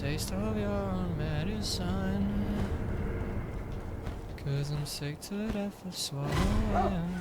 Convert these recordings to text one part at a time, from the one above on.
taste of your medicine. Cause I'm sick to death of swallowing.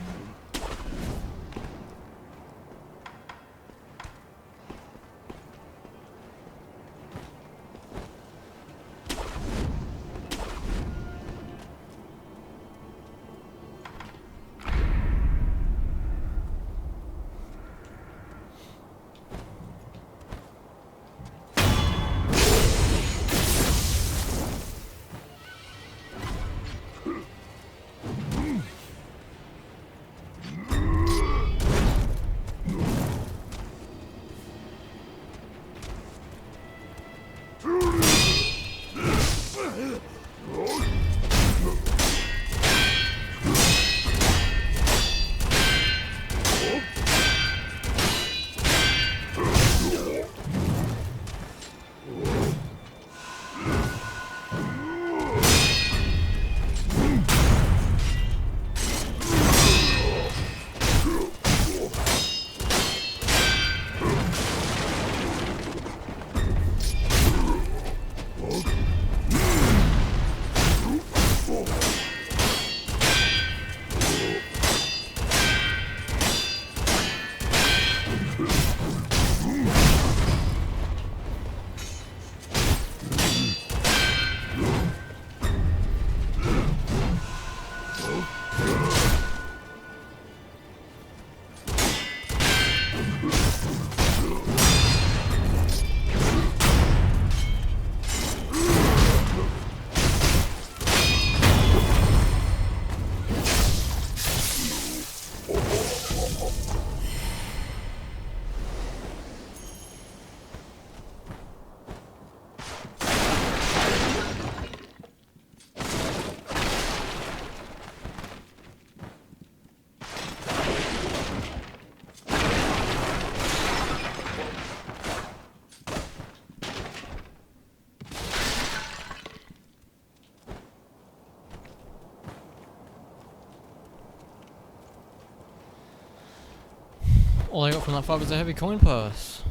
All I got from that fight was a heavy coin purse.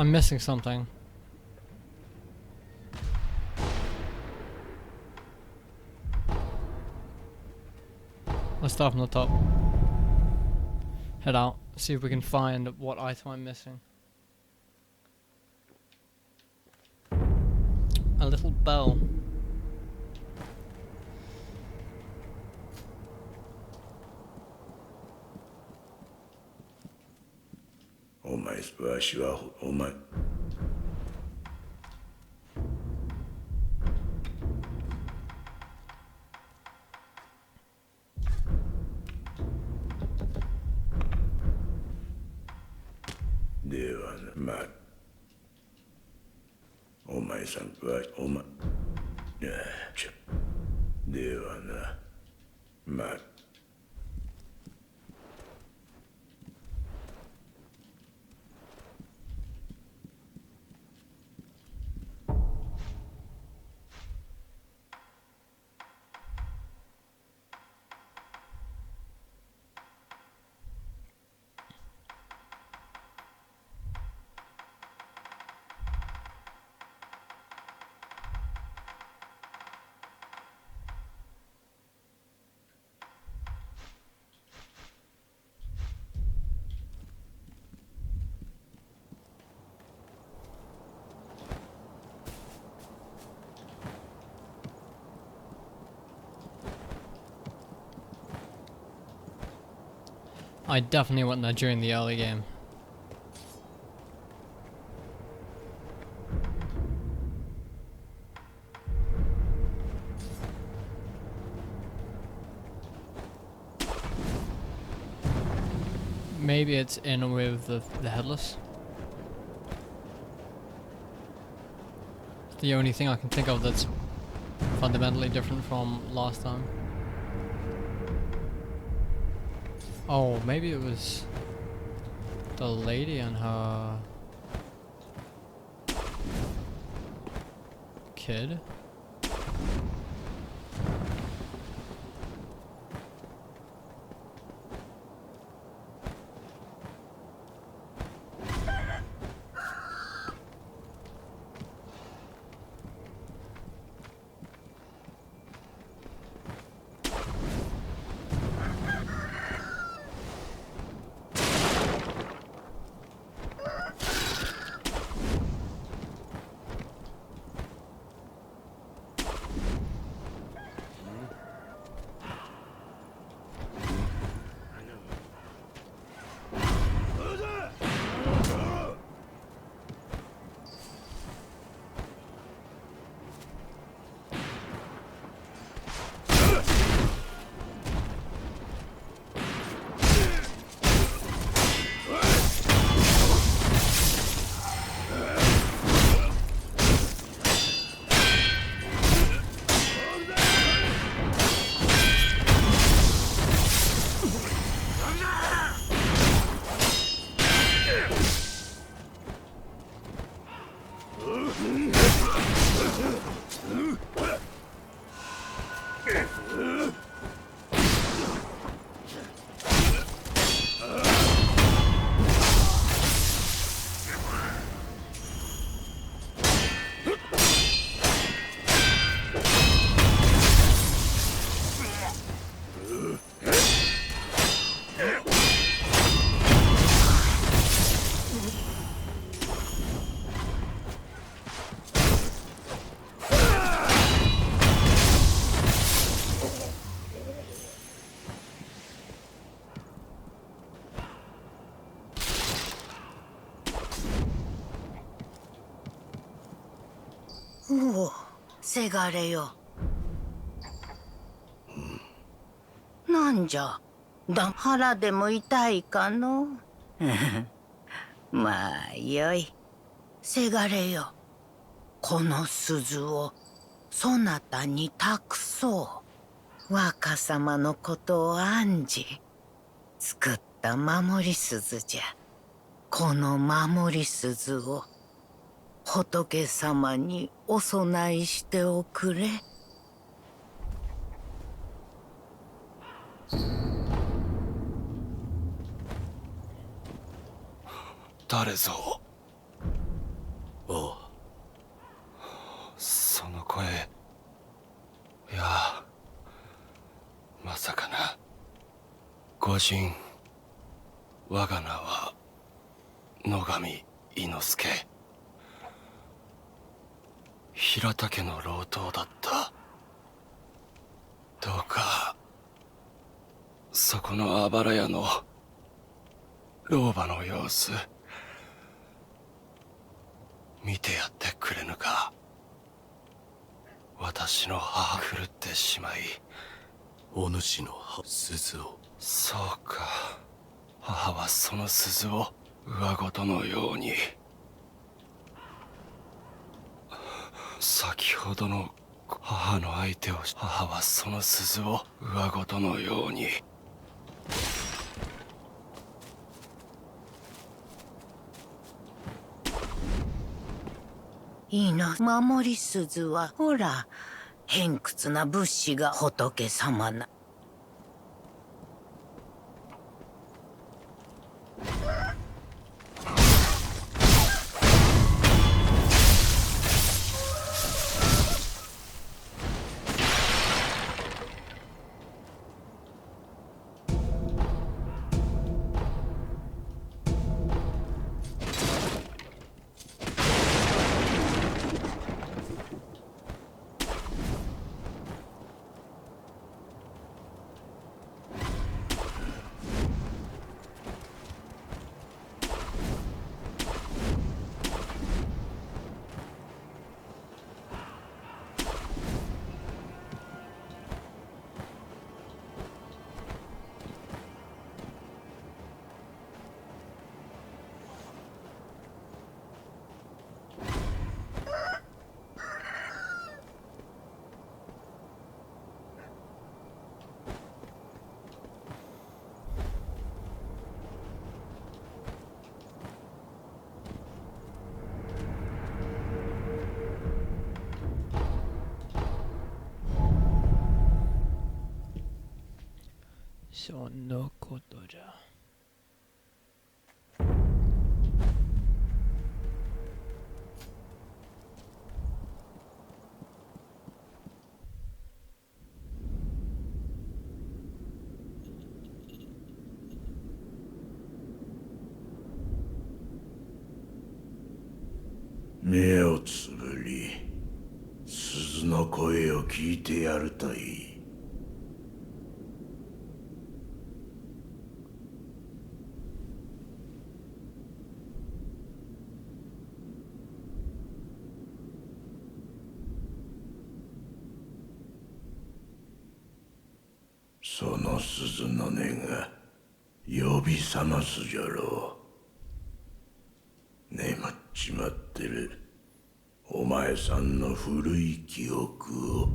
I'm missing something. Let's start from the top. Head out. See if we can find what item I'm missing. A little bell. I definitely went there during the early game. Maybe it's in with the headless. It's the only thing I can think of that's fundamentally different from last time. Oh, maybe it was the lady and her kid.おお、せがれよ。なんじゃ、腹でも痛いかの。まあよい。せがれよ。この鈴をそなたに託そう。若様のことを案じ作った守り鈴じゃ。この守り鈴を仏様にお供えしておくれ。誰ぞ。声。いや、まさかな。御仁、我が名は野上伊之助。平田家の老頭だった。どうかそこのあばら屋の老婆の様子見てやってくれぬか。私の母狂ってしまい、お主の鈴を。そうか、母はその鈴を上ごとのように。先ほどの母の相手を、母はその鈴を上ごとのように。いいな、守り鈴はほら偏屈な仏師が仏様な。そのことじゃ。目をつぶり、鈴の声を聞いてやるといい。その鈴の音が呼び覚ますじゃろう。眠っちまってるお前さんの古い記憶を。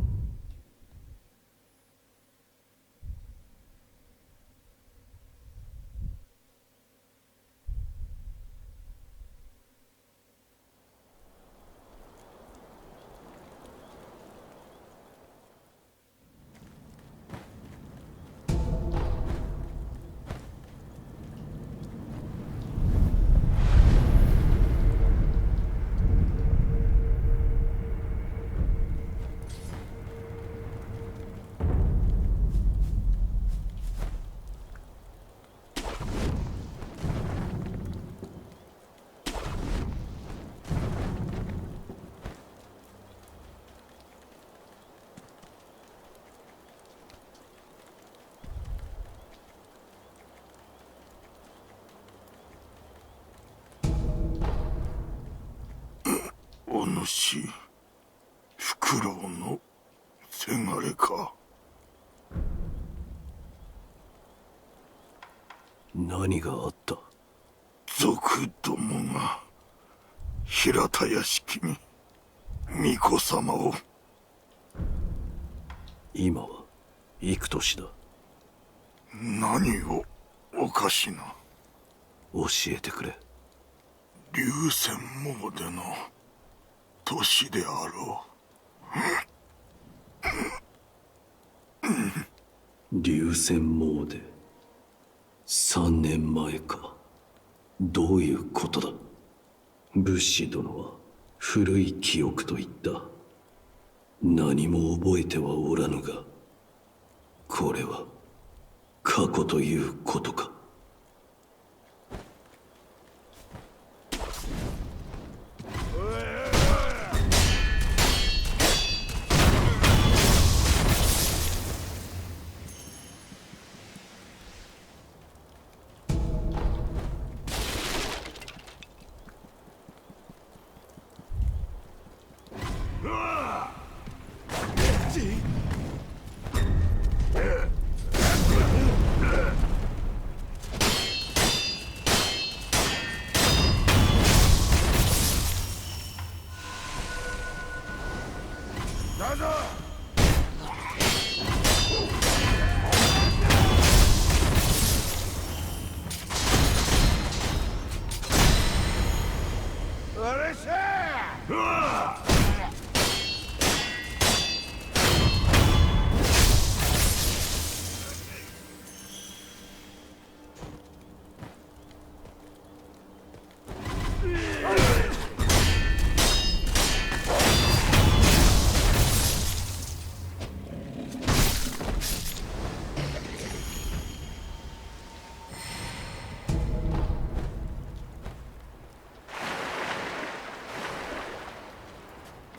お主、フクロウのせがれか。何があった？族どもが平田屋敷に巫女様を。今は幾年だ？何をおかしな。教えてくれ。流泉詣での年であろう。流泉詣3年前か。どういうことだ？仏師殿は古い記憶と言った。何も覚えてはおらぬが、これは過去ということか。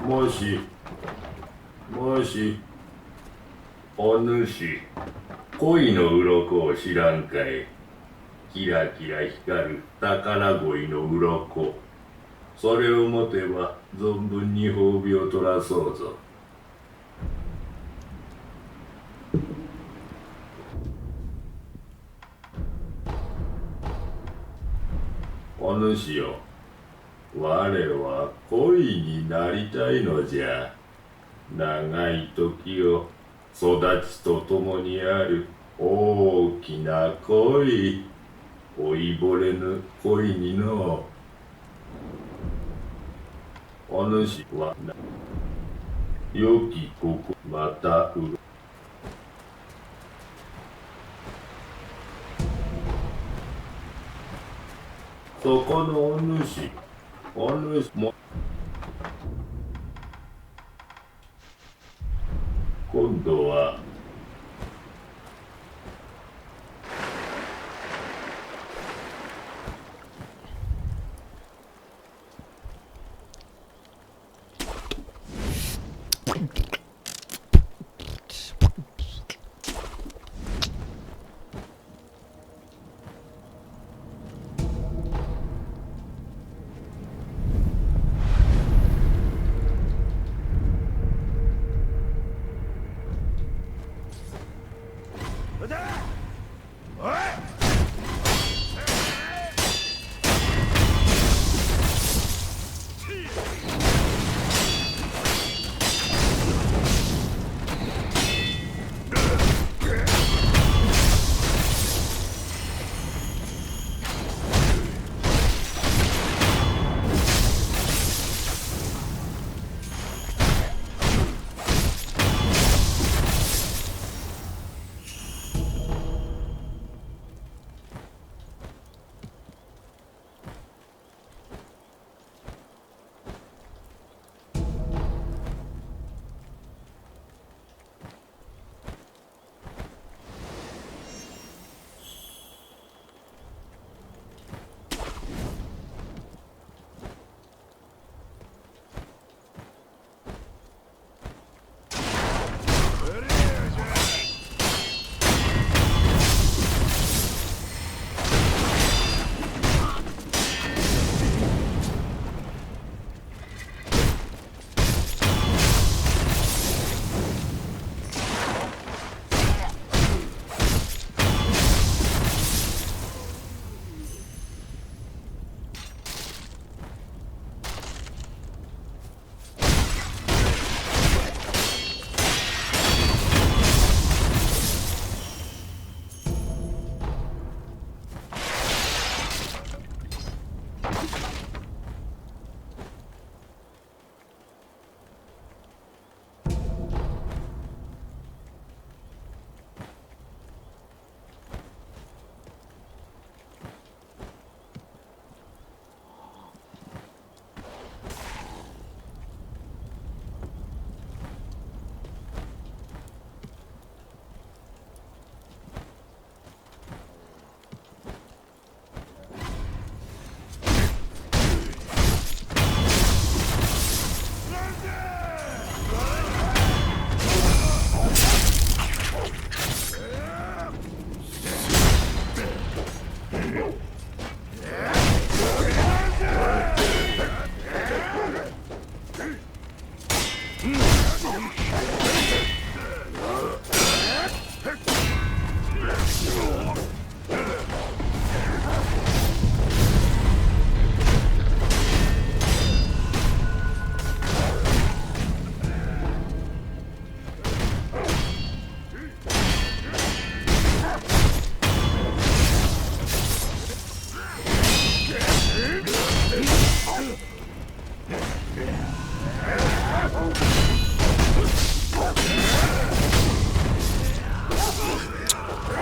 もしお主、恋の鱗を知らんかい。キラキラ光る宝鯉の鱗、それを持てば存分に褒美を取らそうぞ。お主よ、我は恋になりたいのじゃ。長い時を育ちとともにある大きな恋、老いぼれぬ恋にの。お主は良き心またう。そこのお主も今度は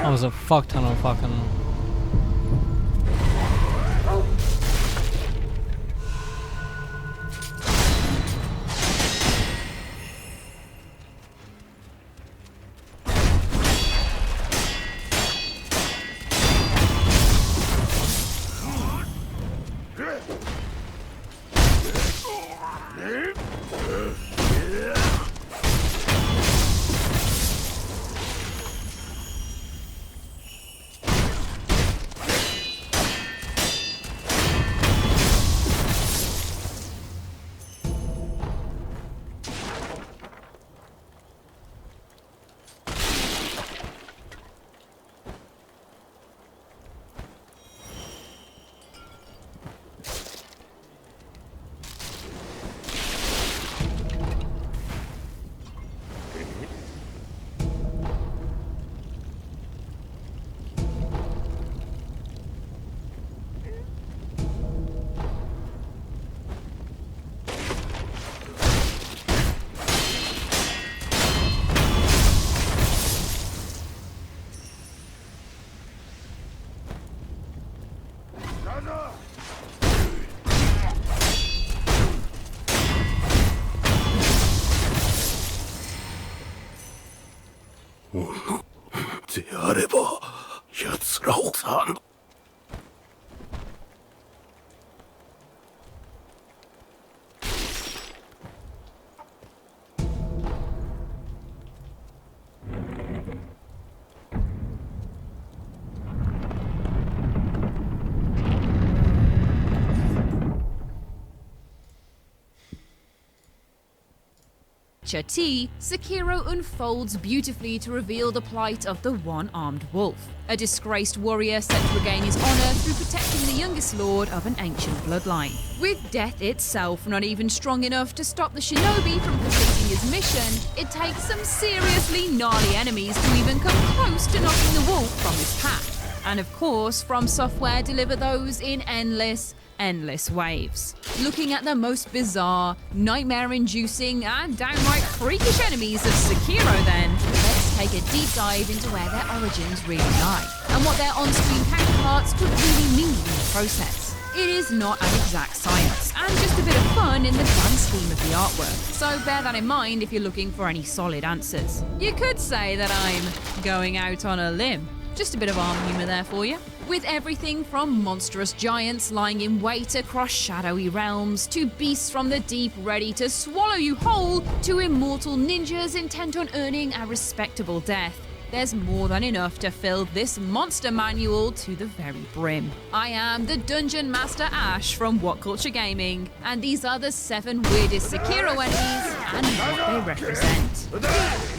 That was a fuck ton of fucking.であれば奴らをさんT, Sekiro unfolds beautifully to reveal the plight of the one-armed wolf, a disgraced warrior set to regain his honor through protecting the youngest lord of an ancient bloodline. With death itself not even strong enough to stop the shinobi from completing his mission, it takes some seriously gnarly enemies to even come close to knocking the wolf from his path. And of course, From Software deliver those in endless waves. Looking at the most bizarre, nightmare-inducing, and downright freakish enemies of Sekiro then, let's take a deep dive into where their origins really lie, and what their on-screen counterparts could really mean in the process. It is not an exact science, and just a bit of fun in the grand scheme of the artwork, so bear that in mind if you're looking for any solid answers. You could say that I'm going out on a limb. Just a bit of arm humour there for you. With everything from monstrous giants lying in wait across shadowy realms, to beasts from the deep ready to swallow you whole, to immortal ninjas intent on earning a respectable death, there's more than enough to fill this monster manual to the very brim. I am the Dungeon Master Ash from What Culture Gaming, and these are the 7 weirdest Sekiro enemies and what they represent.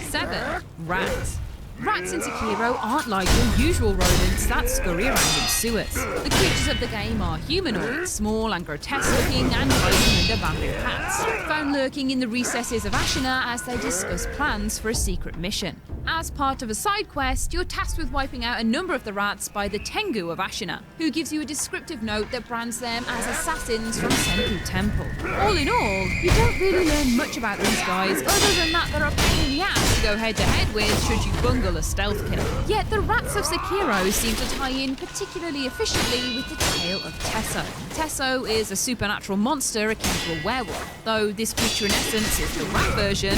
7. Rats. Rats in Sekiro aren't like your usual rodents that scurry around in sewers. The creatures of the game are humanoid, small and grotesque looking, and hiding under bamboo hats, found lurking in the recesses of Ashina as they discuss plans for a secret mission. As part of a side quest, you're tasked with wiping out a number of the rats by the Tengu of Ashina, who gives you a descriptive note that brands them as assassins from Senku Temple. All in all, you don't really learn much about these guys other than that they're a pain in the ass to go head to head with should you bungle a stealth kill. Yet the rats of Sekiro seem to tie in particularly efficiently with the tale of Tesso. Tesso is a supernatural monster akin to a werewolf, though this creature in essence is the rat version,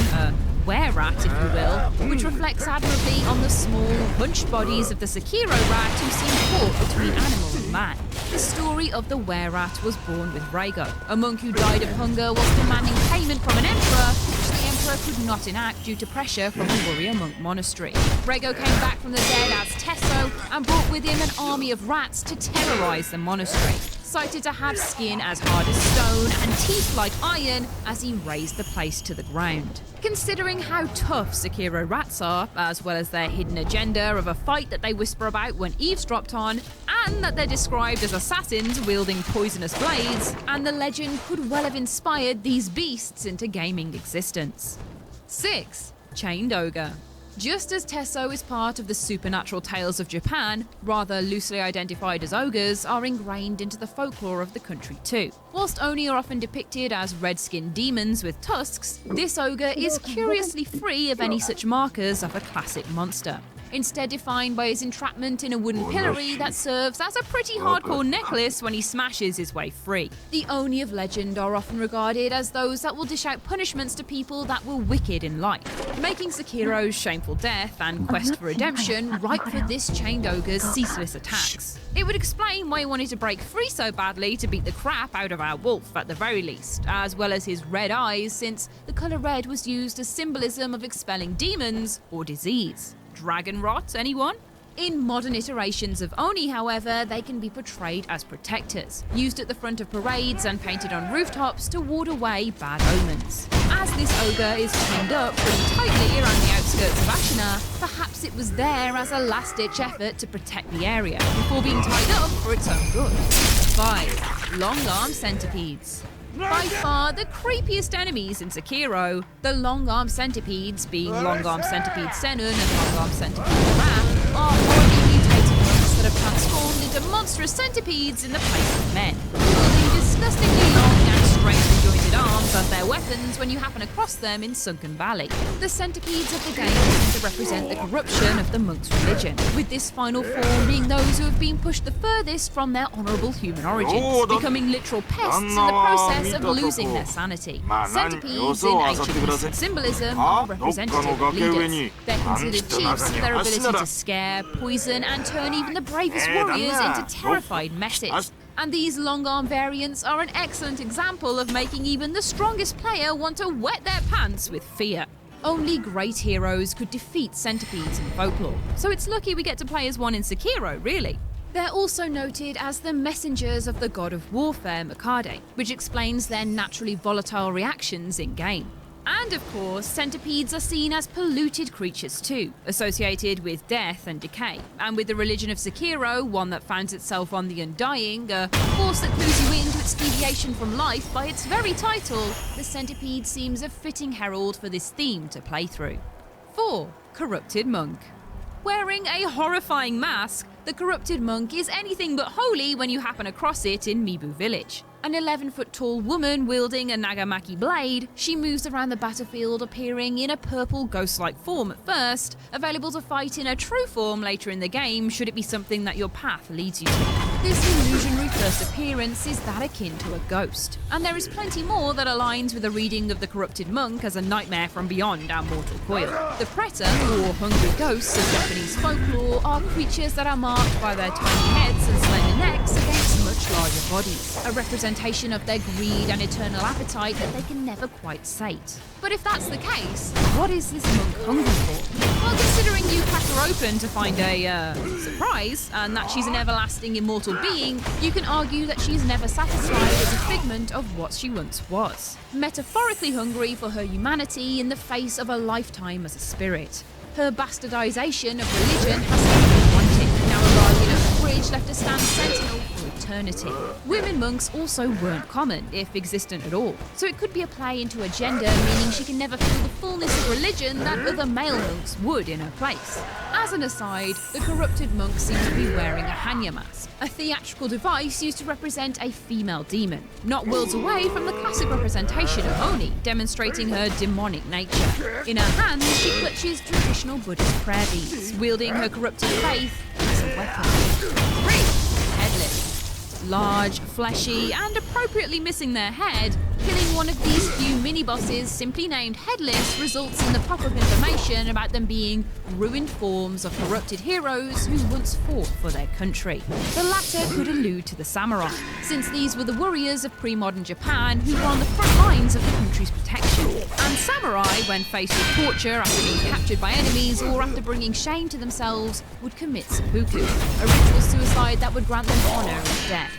were-rat if you will, which reflects admirably on the small, hunched bodies of the Sekiro rat who seem caught between animal and man. The story of the were-rat was born with Rhaego, a monk who died of hunger whilst demanding payment from an emperor, which the emperor could not enact due to pressure from a warrior monk monastery. Rhaego came back from the dead as Tesso and brought with him an army of rats to terrorise the monastery. cited to have skin as hard as stone and teeth like iron as he razed the place to the ground. Considering how tough Sekiro rats are, as well as their hidden agenda of a fight that they whisper about when eavesdropped on, and that they're described as assassins wielding poisonous blades, and the legend could well have inspired these beasts into gaming existence. 6. Chained Ogre. Just as Tesso is part of the supernatural tales of Japan, rather loosely identified as ogres are ingrained into the folklore of the country too. Whilst Oni are often depicted as red-skinned demons with tusks, this ogre is curiously free of any such markers of a classic monster. Instead defined by his entrapment in a wooden pillory that serves as a pretty hardcore necklace when he smashes his way free. The Oni of legend are often regarded as those that will dish out punishments to people that were wicked in life, making Sekiro's shameful death and quest for redemption ripe for this chained ogre's ceaseless attacks. It would explain why he wanted to break free so badly to beat the crap out of our wolf at the very least, as well as his red eyes, since the colour red was used as symbolism of expelling demons or disease. Dragon rot, anyone? In modern iterations of Oni, however, they can be portrayed as protectors, used at the front of parades and painted on rooftops to ward away bad omens. As this ogre is chained up pretty tightly around the outskirts of Ashina, perhaps it was there as a last-ditch effort to protect the area, before being tied up for its own good. 5. Long-armed centipedes. By far the creepiest enemies in Sekiro, the long-armed centipedes, being long-armed centipede Senun and long-armed centipede Ra, are horribly mutated monsters that have transformed into monstrous centipedes in the place of men, wielding disgustingly long and strangely jointed arms as their weapons when you happen across them in Sunken Valley. The centipedes of the game seem to represent the corruption of the monks' religion, with this final form being those who have been pushed the furthest from their honourable human origins, becoming literal pests in the process of losing their sanity. Centipedes in ancient Eastern symbolism are representative of leaders. They're considered chiefs for their ability to scare, poison and turn even the bravest warriors into terrified messes. And these long-arm variants are an excellent example of making even the strongest player want to wet their pants with fear. Only great heroes could defeat centipedes in folklore, so it's lucky we get to play as one in Sekiro, really. They're also noted as the messengers of the god of warfare, Mikade, which explains their naturally volatile reactions in-game. And of course, centipedes are seen as polluted creatures too, associated with death and decay. And with the religion of Sekiro, one that founds itself on the undying, a force that clues you into its deviation from life by its very title, the centipede seems a fitting herald for this theme to play through. 4. Corrupted Monk. Wearing a horrifying mask, the corrupted monk is anything but holy when you happen across it in Mibu village. An 11-foot-tall woman wielding a Nagamaki blade, she moves around the battlefield appearing in a purple ghost-like form at first, available to fight in a true form later in the game should it be something that your path leads you to. This illusionary first appearance is that akin to a ghost, and there is plenty more that aligns with a reading of the corrupted monk as a nightmare from beyond our mortal coil. The preta, or hungry ghosts of Japanese folklore, are creatures that are marked by their tiny heads and slender necks against much larger bodies, a representation of their greed and eternal appetite that they can never quite sate. But if that's the case, what is this monk hungry for? Well, considering you crack her open to find a surprise, and that she's an everlasting immortal being, you can argue that she's never satisfied as a figment of what she once was. Metaphorically hungry for her humanity in the face of a lifetime as a spirit. Her bastardization of religion has left her wanting, now arriving at the bridge left to stand sentinel for eternity. Women monks also weren't common, if existent at all, so it could be a play into a gender, meaning she can never feel the fullness of religion that other male monks would in her place. As an aside, the corrupted monk seems to be wearing a hanya mask, a theatrical device used to represent a female demon, not worlds away from the classic representation of Oni, demonstrating her demonic nature. In her hands, she clutches traditional Buddhist prayer beads, wielding her corrupted faith as a weapon. 3. Headless. Large, fleshy, and appropriately missing their head, killing one of these few mini-bosses simply named Headless results in the pop-up information about them being ruined forms of corrupted heroes who once fought for their country. The latter could allude to the samurai, since these were the warriors of pre-modern Japan who were on the front lines of the country's protection. And samurai, when faced with torture after being captured by enemies or after bringing shame to themselves, would commit seppuku, a ritual suicide that would grant them honor and death.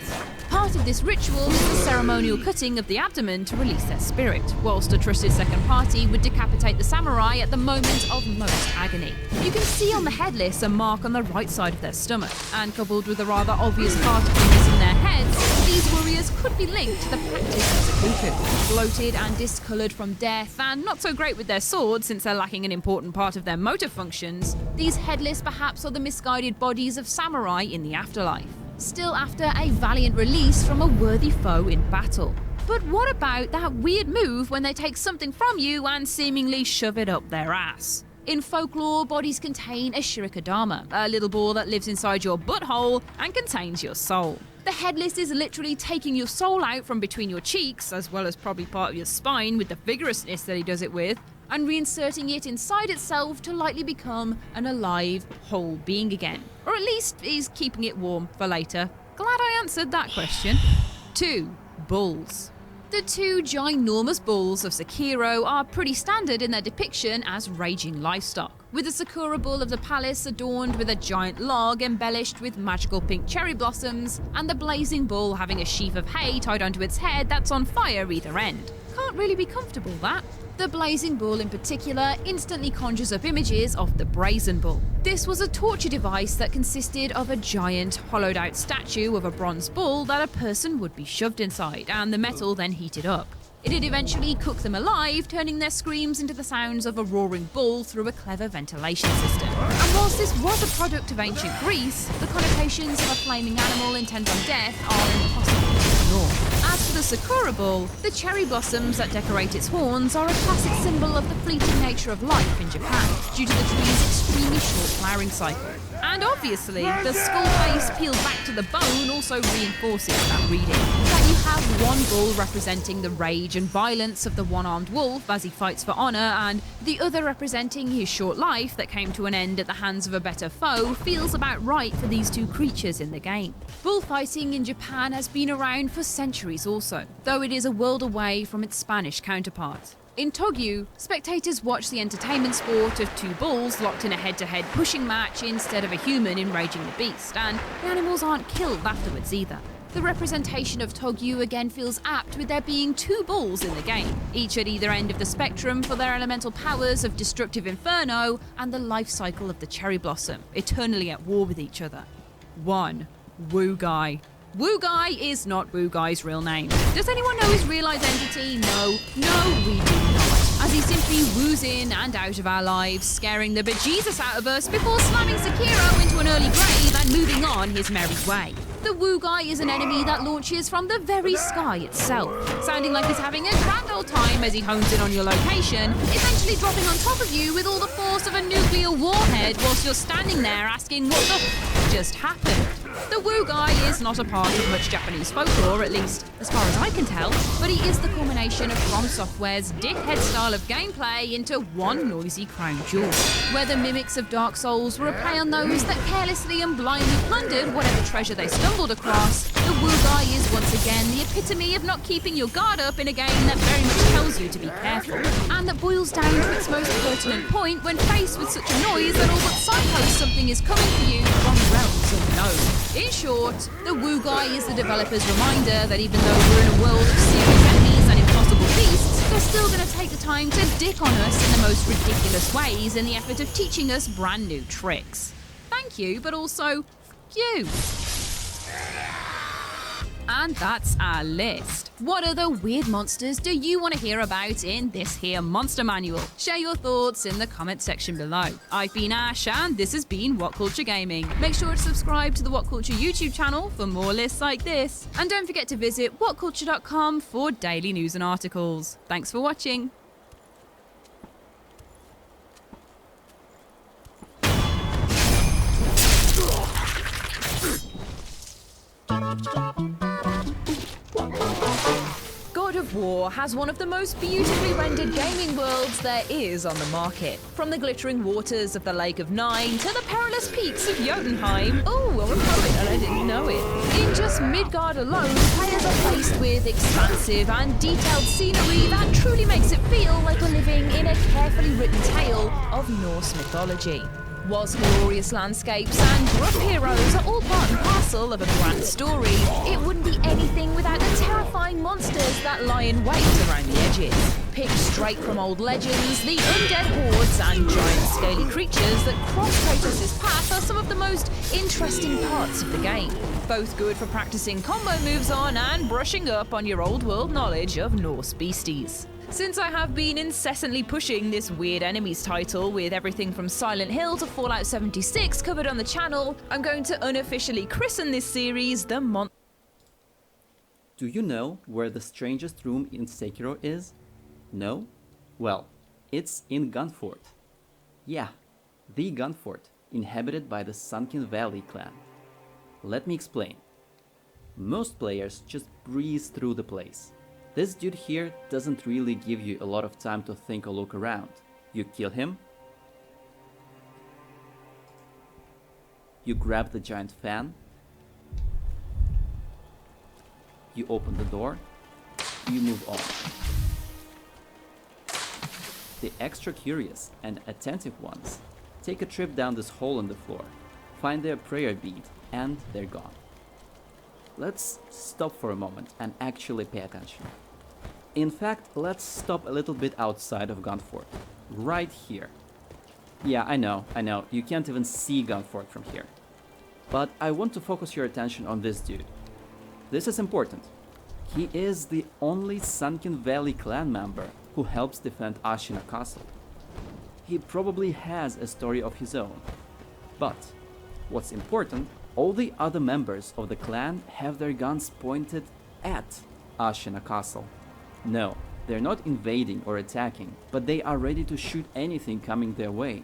Part of this ritual is the ceremonial cutting of the abdomen to release their spirit, whilst a trusted second party would decapitate the samurai at the moment of most agony. You can see on the headless a mark on the right side of their stomach, and coupled with a rather obvious part of the missing their heads, these warriors could be linked to the practice of seppuku. Bloated and discoloured from death, and not so great with their swords since they're lacking an important part of their motor functions, these headless perhaps are the misguided bodies of samurai in the afterlife, still after a valiant release from a worthy foe in battle. But what about that weird move when they take something from you and seemingly shove it up their ass? In folklore, bodies contain a shirikadama, a little ball that lives inside your butthole and contains your soul. The headless is literally taking your soul out from between your cheeks, as well as probably part of your spine with the vigorousness that he does it with, and reinserting it inside itself to likely become an alive, whole being again. Or at least he's keeping it warm for later. Glad I answered that question. 2. Bulls. The 2 ginormous bulls of Sekiro are pretty standard in their depiction as raging livestock, with the Sakura bull of the palace adorned with a giant log embellished with magical pink cherry blossoms, and the blazing bull having a sheaf of hay tied onto its head that's on fire either end. Can't really be comfortable, that. The blazing bull in particular instantly conjures up images of the brazen bull. This was a torture device that consisted of a giant, hollowed out statue of a bronze bull that a person would be shoved inside, and the metal then heated up. It'd eventually cook them alive, turning their screams into the sounds of a roaring bull through a clever ventilation system. And whilst this was a product of ancient Greece, the connotations of a flaming animal intent on death are impossible to ignore. As for the Sakura bull, the cherry blossoms that decorate its horns are a classic symbol of the fleeting nature of life in Japan, due to the tree's extremely short flowering cycle. And obviously, the skull face peeled back to the bone also reinforces that reading. That you have one bull representing the rage and violence of the one-armed wolf as he fights for honour, and the other representing his short life that came to an end at the hands of a better foe feels about right for these 2 creatures in the game. Bullfighting in Japan has been around for centuries also, though it is a world away from its Spanish counterpart. In Togyu, spectators watch the entertainment sport of 2 bulls locked in a head-to-head pushing match instead of a human enraging the beast, and the animals aren't killed afterwards either. The representation of Togyu again feels apt with there being 2 bulls in the game, each at either end of the spectrum for their elemental powers of destructive inferno and the life cycle of the cherry blossom, eternally at war with each other. 1. Wu Guy. Wu Guy is not Wu Guy's real name. Does anyone know his real identity? No, we do not. As he simply woos in and out of our lives, scaring the bejesus out of us before slamming Sekiro into an early grave and moving on his merry way. The Wu Guy is an enemy that launches from the very sky itself, sounding like he's having a grand old time as he hones in on your location, eventually dropping on top of you with all the force of a nuclear warhead whilst you're standing there asking what the f just happened. The Wu Guy is not a part of much Japanese folklore, at least as far as I can tell, but he is the culmination of From Software's dickhead style of gameplay into one noisy crown jewel, where the mimics of Dark Souls were a play on those that carelessly and blindly plundered whatever treasure they stumbled across. The Wu Guy is once again the epitome of not keeping your guard up in a game that very much tells you to be careful, and that boils down to its most pertinent point when faced with such a noise that all but signposts something is coming for you from realms unknown. In short, the Wu Guy is the developer's reminder that even though we're in a world of serious enemies and impossible beasts, they're still going to take the time to dick on us in the most ridiculous ways in the effort of teaching us brand new tricks. Thank you, but also, f you. And that's our list. What other weird monsters do you want to hear about in this here monster manual? Share your thoughts in the comment section below. I've been Ash and this has been What Culture Gaming. Make sure to subscribe to the What Culture YouTube channel for more lists like this. And don't forget to visit whatculture.com for daily news and articles. Thanks for watching. God of War has one of the most beautifully rendered gaming worlds there is on the market. From the glittering waters of the Lake of Nine to the perilous peaks of Jotunheim. Oh, I'm a poet and I didn't know it. In just Midgard alone, players are faced with expansive and detailed scenery that truly makes it feel like we're living in a carefully written tale of Norse mythology. Whilst glorious landscapes and rough heroes are all part and parcel of a grand story, it wouldn't be anything without the terrifying monsters that lie in wait around the edges. Picked straight from old legends, the undead hordes and giant scaly creatures that cross Kratos' path are some of the most interesting parts of the game. Both good for practicing combo moves on and brushing up on your old world knowledge of Norse beasties. Since I have been incessantly pushing this weird enemies title with everything from Silent Hill to Fallout 76 covered on the channel, I'm going to unofficially christen this series the Do you know where the strangest room in Sekiro is? No? Well, it's in Gunfort. Yeah, the Gunfort, inhabited by the Sunken Valley clan. Let me explain. Most players just breeze through the place. This dude here doesn't really give you a lot of time to think or look around. You kill him, you grab the giant fan, you open the door, you move on. The extra curious and attentive ones take a trip down this hole in the floor, find their prayer bead, and they're gone. Let's stop for a moment and actually pay attention. In fact, let's stop a little bit outside of Gunfort, right here. Yeah, I know, you can't even see Gunfort from here. But I want to focus your attention on this dude. This is important. He is the only Sunken Valley clan member who helps defend Ashina Castle. He probably has a story of his own. But, what's important, all the other members of the clan have their guns pointed at Ashina Castle. No, they're not invading or attacking, but they are ready to shoot anything coming their way.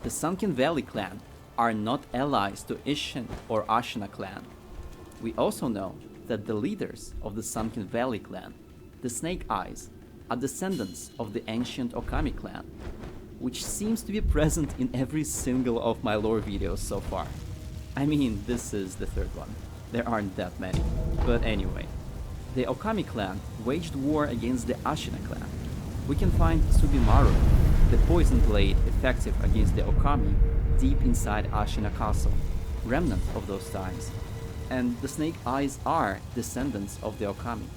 The Sunken Valley clan are not allies to Ishin or Ashina clan. We also know that the leaders of the Sunken Valley clan, the Snake Eyes, are descendants of the ancient Okami clan, which seems to be present in every single of my lore videos so far. I mean, this is the third one. There aren't that many. But anyway. The Okami clan waged war against the Ashina clan. We can find Subimaru, the poison blade effective against the Okami, deep inside Ashina Castle, remnant of those times. And the Snake Eyes are descendants of the Okami.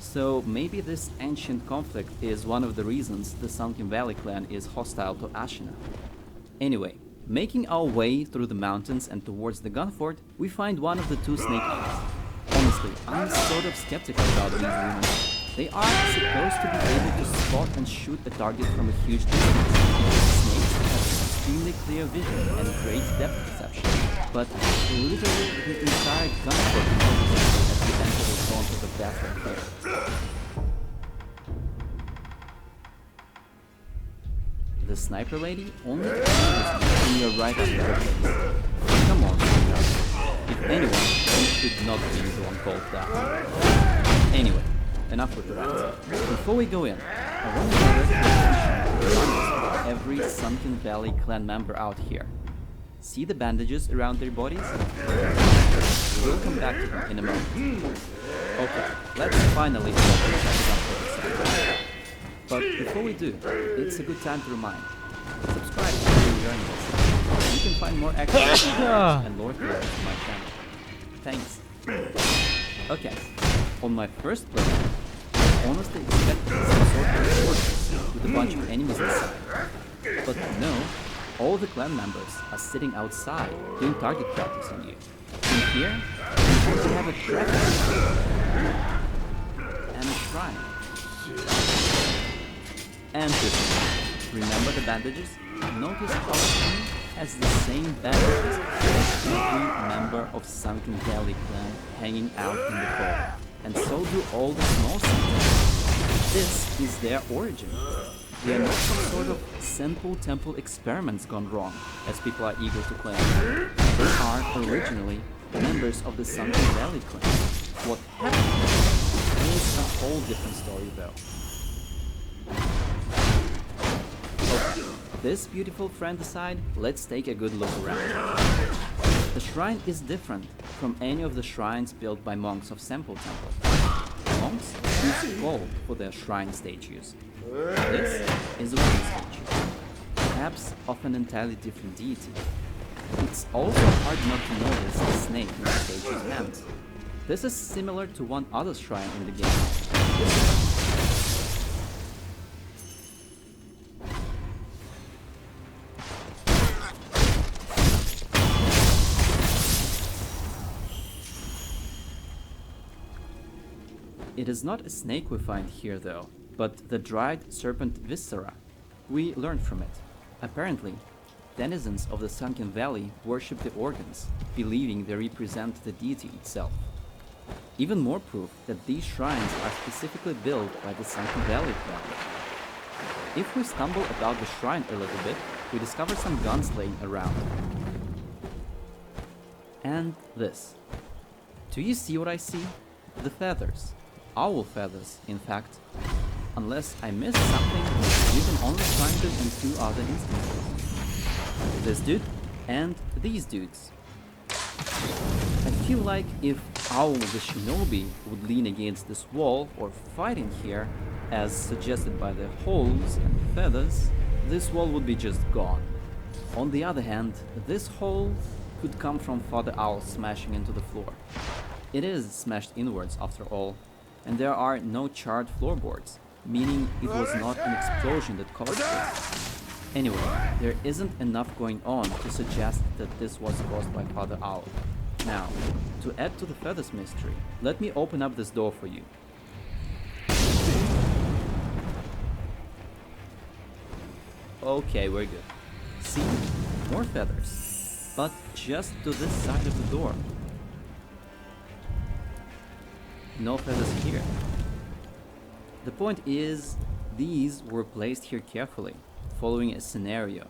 So maybe this ancient conflict is one of the reasons the Sunken Valley clan is hostile to Ashina. Anyway, making our way through the mountains and towards the Gunfort, we find one of the two Snake Eyes. Honestly, I'm sort of skeptical about these rumors. They are supposed to be able to spot and shoot a target from a huge distance. Snakes have extremely clear vision and great depth perception, but literally the entire Gunfort is as we enter the zone of the death right here. The sniper lady only appears when you're right under her face. Come on, sweetheart. If anyone, you should not be the one called that. Anyway, enough with that. Before we go in, I want to direct your attention to the garments of every Sunken Valley clan member out here. See the bandages around their bodies? We'll come back to them in a moment. Okay, let's finally check this out for a second. But before we do, it's a good time to remind. Subscribe if you're enjoying this. You can find more extras and lore videos on my channel. Thanks. Okay, on my first playthrough, I honestly expected some sort of fortress with a bunch of enemies inside. But no, all the clan members are sitting outside doing target practice on you. In here, you also have a tracker and a shrine. And this one. Remember the bandages? Notice how he has the same bandages as every member of Sunken Valley clan hanging out in the cold. And so do all the small Sunkens. This is their origin. They are not some sort of simple temple experiments gone wrong, as people are eager to claim. They are originally members of the Sunken Valley clan. What happened is a whole different story though. This beautiful friend aside, let's take a good look around. The shrine is different from any of the shrines built by monks of Semple Temple. Monks use gold for their shrine statues. This is a wooden statue. It perhaps of an entirely different deity. It's also hard not to notice the snake in the statue's hands. This is similar to one other shrine in the game. It is not a snake we find here though, but the dried serpent viscera. We learned from it. Apparently, denizens of the Sunken Valley worship the organs, believing they represent the deity itself. Even more proof that these shrines are specifically built by the Sunken Valley clan. If we stumble about the shrine a little bit, we discover some guns laying around. And this. Do you see what I see? The feathers. Owl feathers, in fact. Unless I missed something, you can only find them in two other instances. This dude and these dudes. I feel like if Owl the Shinobi would lean against this wall or fight in here, as suggested by the holes and feathers, this wall would be just gone. On the other hand, this hole could come from Father Owl smashing into the floor. It is smashed inwards after all, and there are no charred floorboards, meaning it was not an explosion that caused this. Anyway, there isn't enough going on to suggest that this was caused by Father Owl. Now, to add to the feathers mystery, let me open up this door for you. Okay, we're good. See? More feathers. But just to this side of the door. No feathers here. The point is, these were placed here carefully, following a scenario,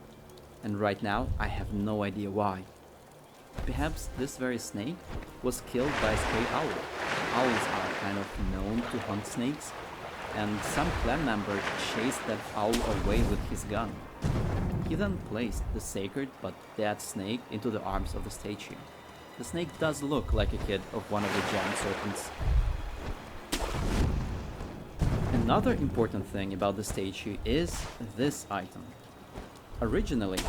and right now I have no idea why. Perhaps this very snake was killed by a stray owl. Owls are kind of known to hunt snakes, and some clan member chased that owl away with his gun. He then placed the sacred but dead snake into the arms of the statue. The snake does look like a kid of one of the giant serpents. Another important thing about the statue is this item. Originally,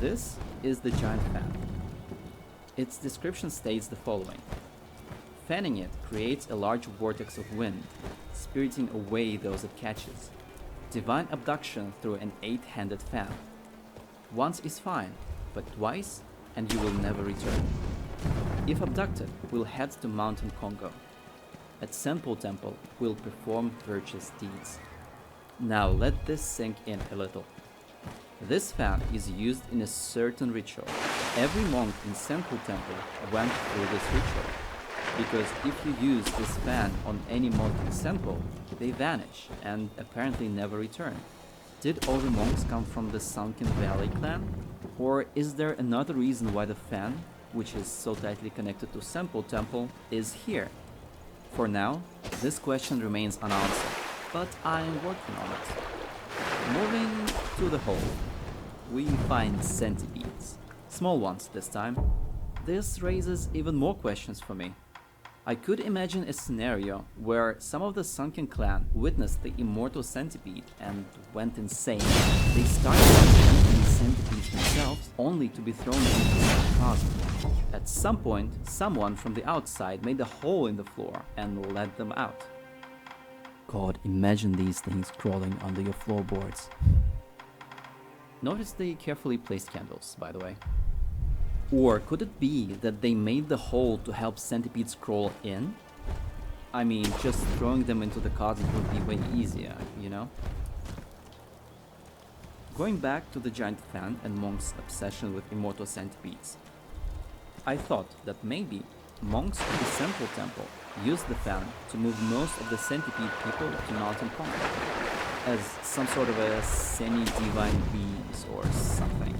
this is the giant fan. Its description states the following. Fanning it creates a large vortex of wind, spiriting away those it catches. Divine abduction through an 8-handed fan. Once is fine, but twice and you will never return. If abducted, we'll head to Mountain Congo. At Senpo Temple, we'll perform virtuous deeds. Now let this sink in a little. This fan is used in a certain ritual. Every monk in Senpo Temple went through this ritual. Because if you use this fan on any monk in Senpo, they vanish and apparently never return. Did all the monks come from the Sunken Valley clan? Or is there another reason why the fan, which is so tightly connected to Senpo Temple, is here? For now, this question remains unanswered, but I'm working on it. Moving to the hole, we find centipedes. Small ones this time. This raises even more questions for me. I could imagine a scenario where some of the Sunken clan witnessed the immortal centipede and went insane. They started eating centipedes themselves, only to be thrown into the closet. At some point, someone from the outside made a hole in the floor and let them out. God, imagine these things crawling under your floorboards. Notice the carefully placed candles, by the way. Or could it be that they made the hole to help centipedes crawl in? I mean, just throwing them into the closet would be way easier, you know? Going back to the giant fan and monks' obsession with immortal centipedes. I thought that maybe monks of the Central Temple used the fan to move most of the centipede people to Mountain Congo, as some sort of a semi-divine beings or something.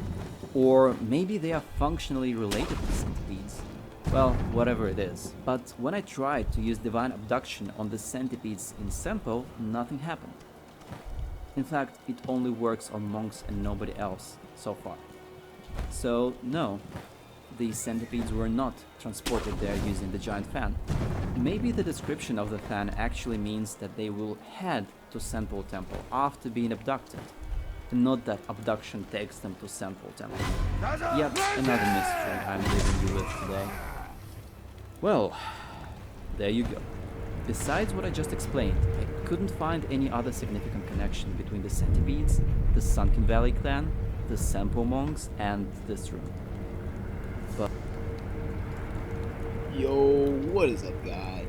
Or maybe they are functionally related to centipedes. Well, whatever it is. But when I tried to use divine abduction on the centipedes in Senpo, nothing happened. In fact, it only works on monks and nobody else, so far. So, no, these centipedes were not transported there using the giant fan. Maybe the description of the fan actually means that they will head to Senpo Temple after being abducted. not that abduction takes them to Sample Temple. Yet another mystery I'm leaving you with today. Well, there you go. Besides what I just explained, I couldn't find any other significant connection between the Centipedes, the Sunken Valley clan, the Sampo monks, and this room. But Yo, what is up, guy?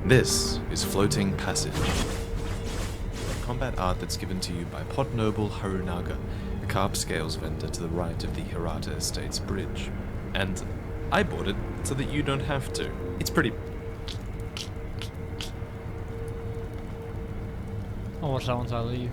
This is Floating Passage, a combat art that's given to you by Pot Noble Harunaga, the carved scales vendor to the right of the Hirata Estates bridge. And I bought it so that you don't have to. It's pretty... I'll watch that once I leave.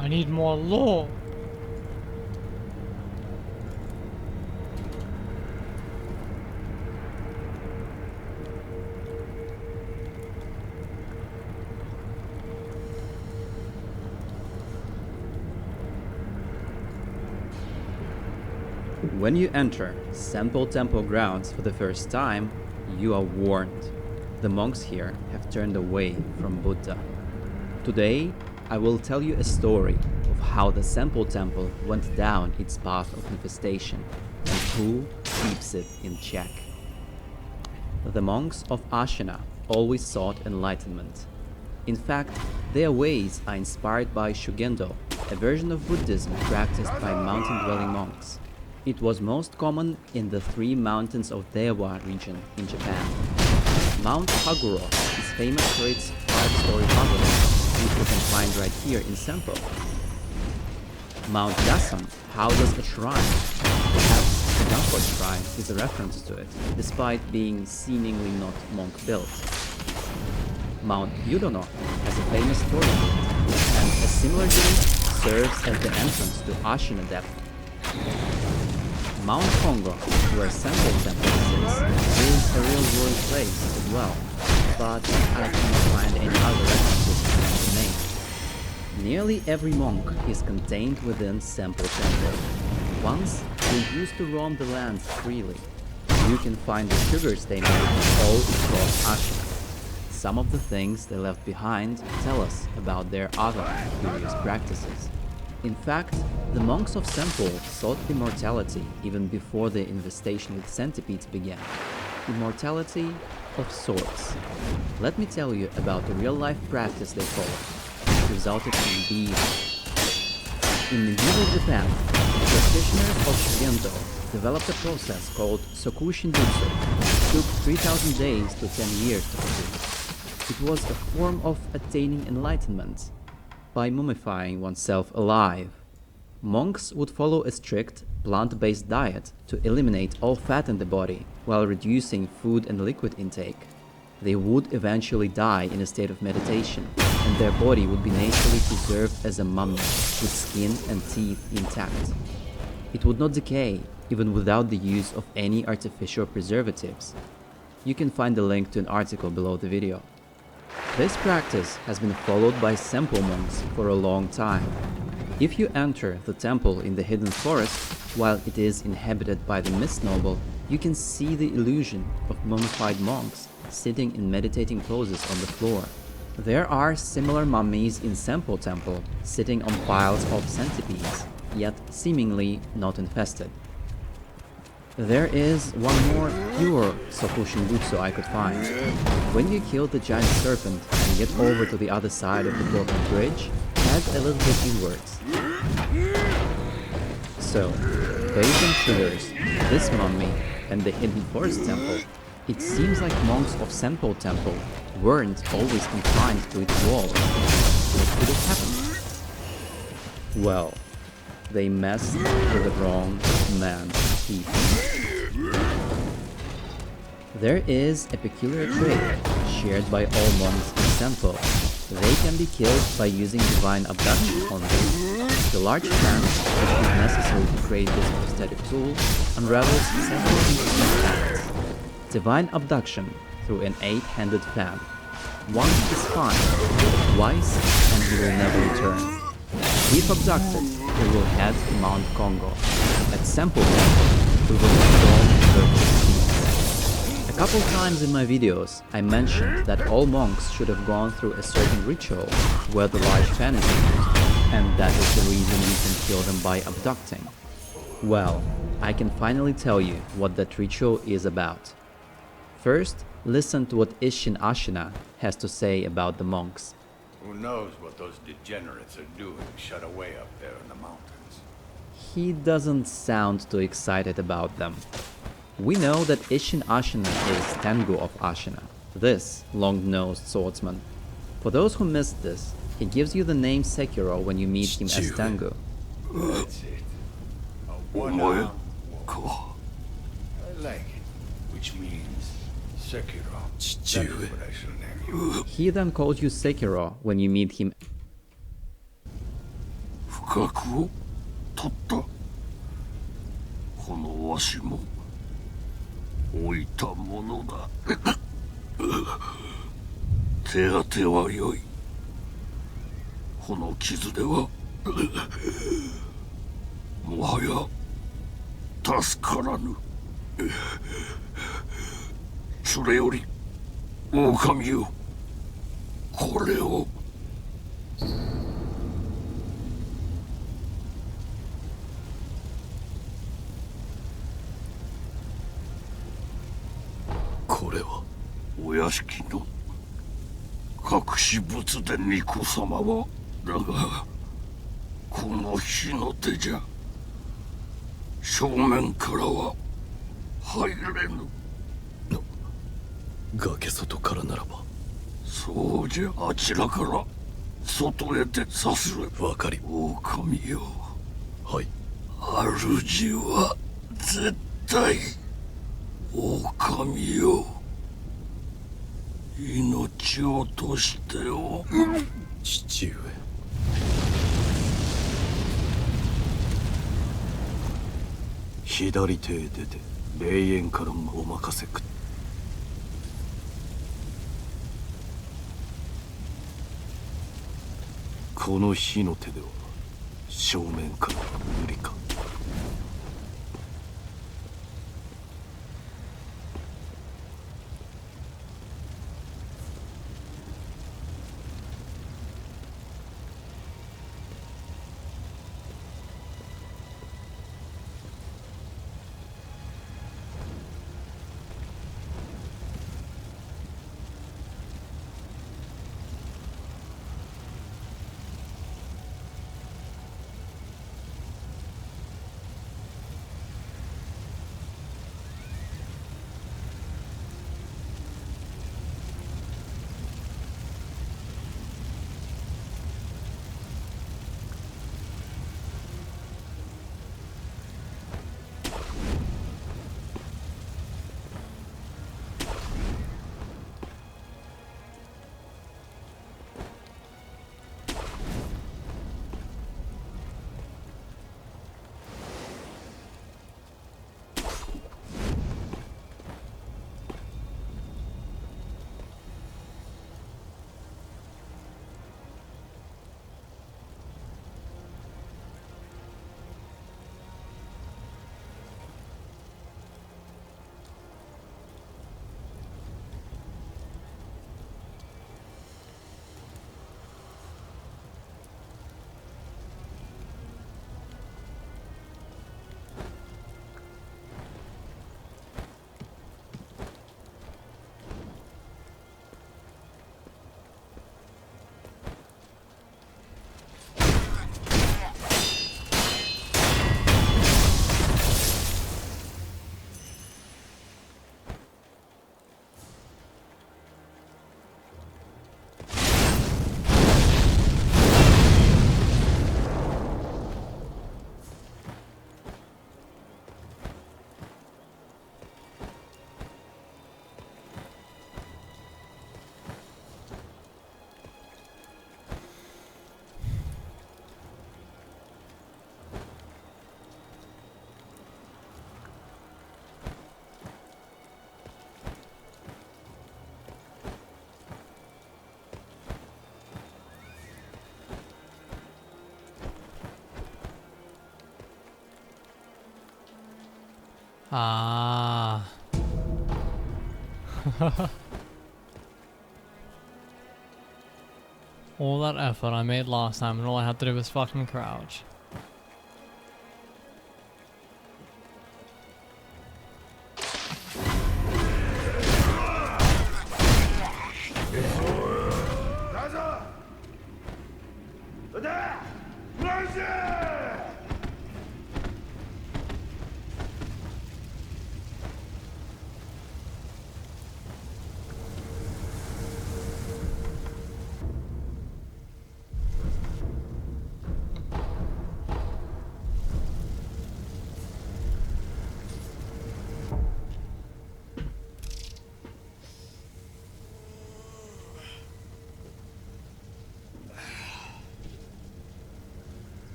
I need more lore. when you enter Sample Temple grounds for the first time, you are warned. The monks here have turned away from Buddha. Today, I will tell you a story of how the Sample Temple went down its path of infestation and who keeps it in check. The monks of Ashina always sought enlightenment. In fact, their ways are inspired by Shugendo, a version of Buddhism practiced by mountain-dwelling monks. It was most common in the 3 mountains of Dewa region in Japan. Mount Haguro is famous for its 5-story pavilion, which you can find right here in Sempo. Mount Yasam houses a shrine. Perhaps the Danko shrine is a reference to it, despite being seemingly not monk-built. Mount Yudono has a famous story to it, and a similar gate serves as the entrance to Ashina Depth. Mount Kongo, where Sample Temple sits, is a real-world place as well, but I cannot find any other references to the name. Nearly every monk is contained within Sample Temple. Once, they used to roam the lands freely. You can find the sugars they made all across Ashina. Some of the things they left behind tell us about their other curious practices. In fact, the monks of Sample sought immortality even before the infestation with centipedes began. Immortality of sorts. Let me tell you about a real-life practice they followed, which resulted in these. In medieval Japan, practitioners of Shugendo developed a process called Sokushinbutsu. It took 3,000 days to 10 years to complete. It was a form of attaining enlightenment by mummifying oneself alive. Monks would follow a strict, plant-based diet to eliminate all fat in the body while reducing food and liquid intake. They would eventually die in a state of meditation, and their body would be naturally preserved as a mummy, with skin and teeth intact. It would not decay, even without the use of any artificial preservatives. You can find the link to an article below the video. This practice has been followed by Sempo monks for a long time. If you enter the temple in the hidden forest, while it is inhabited by the Mist Noble, you can see the illusion of mummified monks sitting in meditating poses on the floor. There are similar mummies in Sempo Temple, sitting on piles of centipedes, yet seemingly not infested. There is one more pure Sokushinbutsu I could find. When you kill the giant serpent and get over to the other side of the broken bridge, head a little bit inwards. So, based on sugars, this mummy, and the hidden forest temple, it seems like monks of Sempo Temple weren't always confined to its walls. What could have happened? Well, they messed with the wrong man's people. There is a peculiar trait shared by all monks in Senpo. They can be killed by using divine abduction on them. The large fan, which is necessary to create this prosthetic tool, unravels several interesting facts. Divine abduction through an 8-handed fan. Once is fine, twice and he will never return. If abducted, he will head to Mount Congo. At Senpo Temple, we will perform virtuous deeds. A couple times in my videos, I mentioned that all monks should have gone through a certain ritual where the large fan is used, and that is the reason you can kill them by abducting. Well, I can finally tell you what that ritual is about. First, listen to what Isshin Ashina has to say about the monks. Who knows what those degenerates are doing shut away up there in the mountains? He doesn't sound too excited about them. We know that Isshin Ashina is Tengu of Ashina, this long-nosed swordsman. For those who missed this, he gives you the name Sekiro when you meet him as Tengu. That's it. A one-armed wolf. I like it, which means Sekiro. That's what I shall name you. He then calls you Sekiro when you meet him. 不覚を取ったこのわしも置いたものだ手当てはよいこの傷ではもはや助からぬそれより狼よこれをこれはお屋敷の隠し仏で巫女様はだがこの火の手じゃ正面からは入れぬ崖外からならばそうじゃあちらから外へてさすればかり狼よはい主は絶対狼よ命を落としてお父上左手へ出て霊園からお任せくこの火の手では正面からは無理か Ah. All that effort I made last time and all I had to do was fucking crouch. Gaza!